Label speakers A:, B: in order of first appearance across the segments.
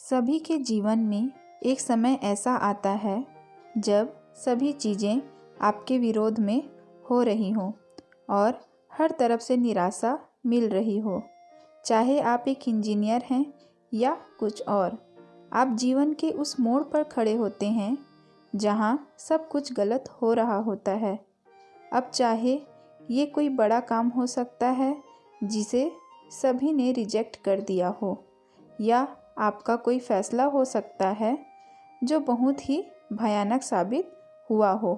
A: सभी के जीवन में एक समय ऐसा आता है जब सभी चीज़ें आपके विरोध में हो रही हों और हर तरफ से निराशा मिल रही हो। चाहे आप एक इंजीनियर हैं या कुछ और, आप जीवन के उस मोड़ पर खड़े होते हैं जहां सब कुछ गलत हो रहा होता है। अब चाहे ये कोई बड़ा काम हो सकता है जिसे सभी ने रिजेक्ट कर दिया हो, या आपका कोई फैसला हो सकता है जो बहुत ही भयानक साबित हुआ हो।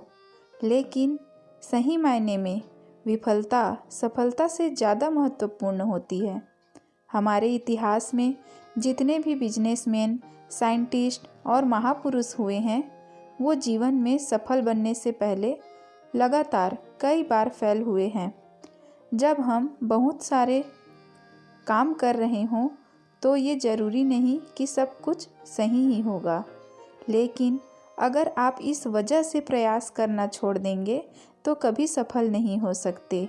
A: लेकिन सही मायने में विफलता सफलता से ज़्यादा महत्वपूर्ण होती है। हमारे इतिहास में जितने भी बिजनेसमैन, साइंटिस्ट और महापुरुष हुए हैं, वो जीवन में सफल बनने से पहले लगातार कई बार फेल हुए हैं। जब हम बहुत सारे काम कर रहे हों तो ये ज़रूरी नहीं कि सब कुछ सही ही होगा, लेकिन अगर आप इस वजह से प्रयास करना छोड़ देंगे तो कभी सफल नहीं हो सकते।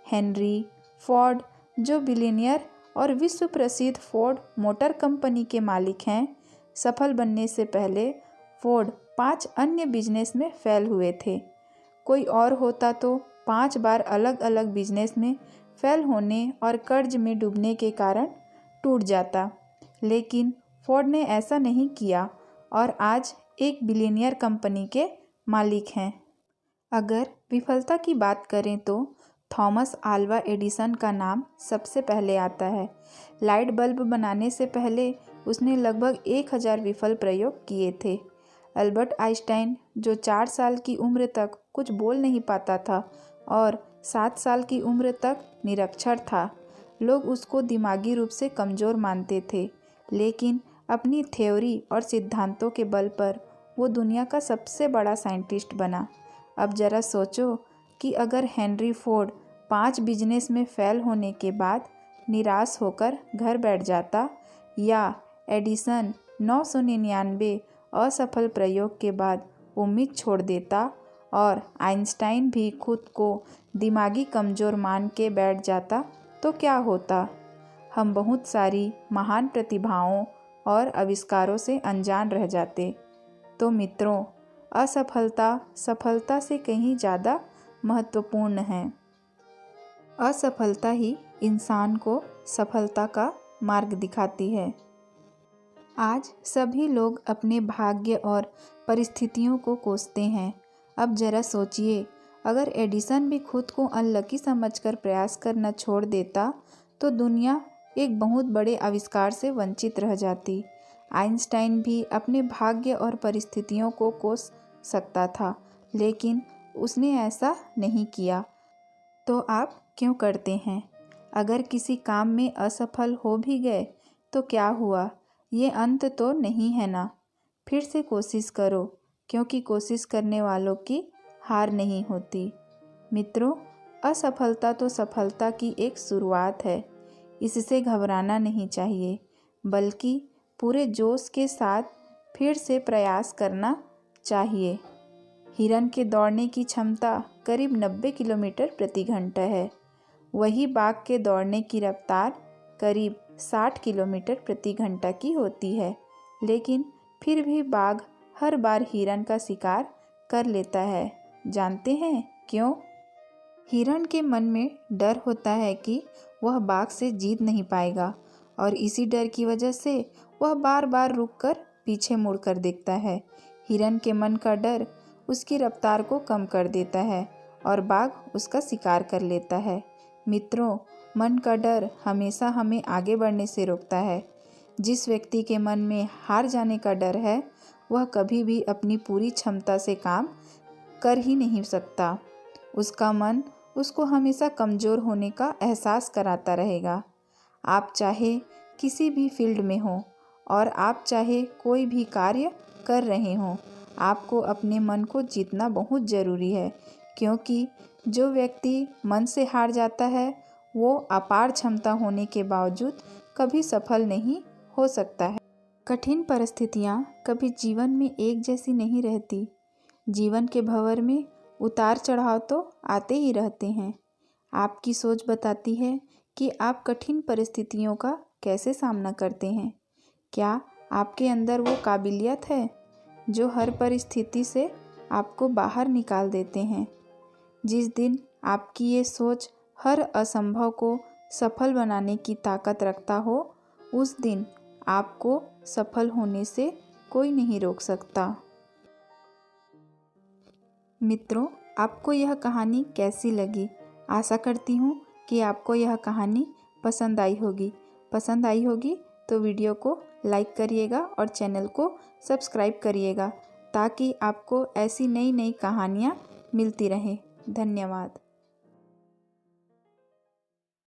A: हेनरी फोर्ड, जो बिलियनियर और विश्व प्रसिद्ध फोर्ड मोटर कंपनी के मालिक हैं, सफल बनने से पहले फोर्ड 5 अन्य बिजनेस में फेल हुए थे। कोई और होता तो 5 बार अलग अलग बिजनेस में फेल होने और कर्ज में डूबने के कारण टूट जाता, लेकिन फोर्ड ने ऐसा नहीं किया और आज एक बिलियनियर कंपनी के मालिक हैं। अगर विफलता की बात करें तो थॉमस आल्वा एडिसन का नाम सबसे पहले आता है। लाइट बल्ब बनाने से पहले उसने लगभग 1000 विफल प्रयोग किए थे। अल्बर्ट आइंस्टाइन, जो 4 साल की उम्र तक कुछ बोल नहीं पाता था और 7 साल की उम्र तक निरक्षर था, लोग उसको दिमागी रूप से कमज़ोर मानते थे, लेकिन अपनी थ्योरी और सिद्धांतों के बल पर वो दुनिया का सबसे बड़ा साइंटिस्ट बना। अब ज़रा सोचो कि अगर हेनरी फोर्ड 5 बिजनेस में फेल होने के बाद निराश होकर घर बैठ जाता, या एडिसन 999 असफल प्रयोग के बाद उम्मीद छोड़ देता, और आइंस्टाइन भी खुद को दिमागी कमज़ोर मान के बैठ जाता, तो क्या होता? हम बहुत सारी महान प्रतिभाओं और आविष्कारों से अनजान रह जाते। तो मित्रों, असफलता सफलता से कहीं ज़्यादा महत्वपूर्ण है। असफलता ही इंसान को सफलता का मार्ग दिखाती है। आज सभी लोग अपने भाग्य और परिस्थितियों को कोसते हैं। अब जरा सोचिए, अगर एडिसन भी खुद को अनलकी समझकर प्रयास करना छोड़ देता तो दुनिया एक बहुत बड़े आविष्कार से वंचित रह जाती। आइंस्टाइन भी अपने भाग्य और परिस्थितियों को कोस सकता था, लेकिन उसने ऐसा नहीं किया। तो आप क्यों करते हैं? अगर किसी काम में असफल हो भी गए तो क्या हुआ? ये अंत तो नहीं है ना। फिर से कोशिश करो, क्योंकि कोशिश करने वालों की हार नहीं होती। मित्रों, असफलता तो सफलता की एक शुरुआत है। इससे घबराना नहीं चाहिए, बल्कि पूरे जोश के साथ फिर से प्रयास करना चाहिए। हिरन के दौड़ने की क्षमता करीब 90 किलोमीटर प्रति घंटा है। वही बाघ के दौड़ने की रफ्तार करीब 60 किलोमीटर प्रति घंटा की होती है, लेकिन फिर भी बाघ हर बार हिरन का शिकार कर लेता है। जानते हैं क्यों? हिरन के मन में डर होता है कि वह बाघ से जीत नहीं पाएगा, और इसी डर की वजह से वह बार बार रुककर पीछे मुड़कर देखता है। हिरन के मन का डर उसकी रफ्तार को कम कर देता है और बाघ उसका शिकार कर लेता है। मित्रों, मन का डर हमेशा हमें आगे बढ़ने से रोकता है। जिस व्यक्ति के मन में हार जाने का डर है, वह कभी भी अपनी पूरी क्षमता से काम कर ही नहीं सकता। उसका मन उसको हमेशा कमज़ोर होने का एहसास कराता रहेगा। आप चाहे किसी भी फील्ड में हो और आप चाहे कोई भी कार्य कर रहे हों, आपको अपने मन को जीतना बहुत ज़रूरी है, क्योंकि जो व्यक्ति मन से हार जाता है वो अपार क्षमता होने के बावजूद कभी सफल नहीं हो सकता है। कठिन परिस्थितियाँ कभी जीवन में एक जैसी नहीं रहती। जीवन के भंवर में उतार चढ़ाव तो आते ही रहते हैं। आपकी सोच बताती है कि आप कठिन परिस्थितियों का कैसे सामना करते हैं। क्या आपके अंदर वो काबिलियत है जो हर परिस्थिति से आपको बाहर निकाल देते हैं। जिस दिन आपकी ये सोच हर असंभव को सफल बनाने की ताकत रखता हो, उस दिन आपको सफल होने से कोई नहीं रोक सकता। मित्रों, आपको यह कहानी कैसी लगी? आशा करती हूँ कि आपको यह कहानी पसंद आई होगी। पसंद आई होगी तो वीडियो को लाइक करिएगा और चैनल को सब्सक्राइब करिएगा ताकि आपको ऐसी नई नई कहानियाँ मिलती रहें। धन्यवाद।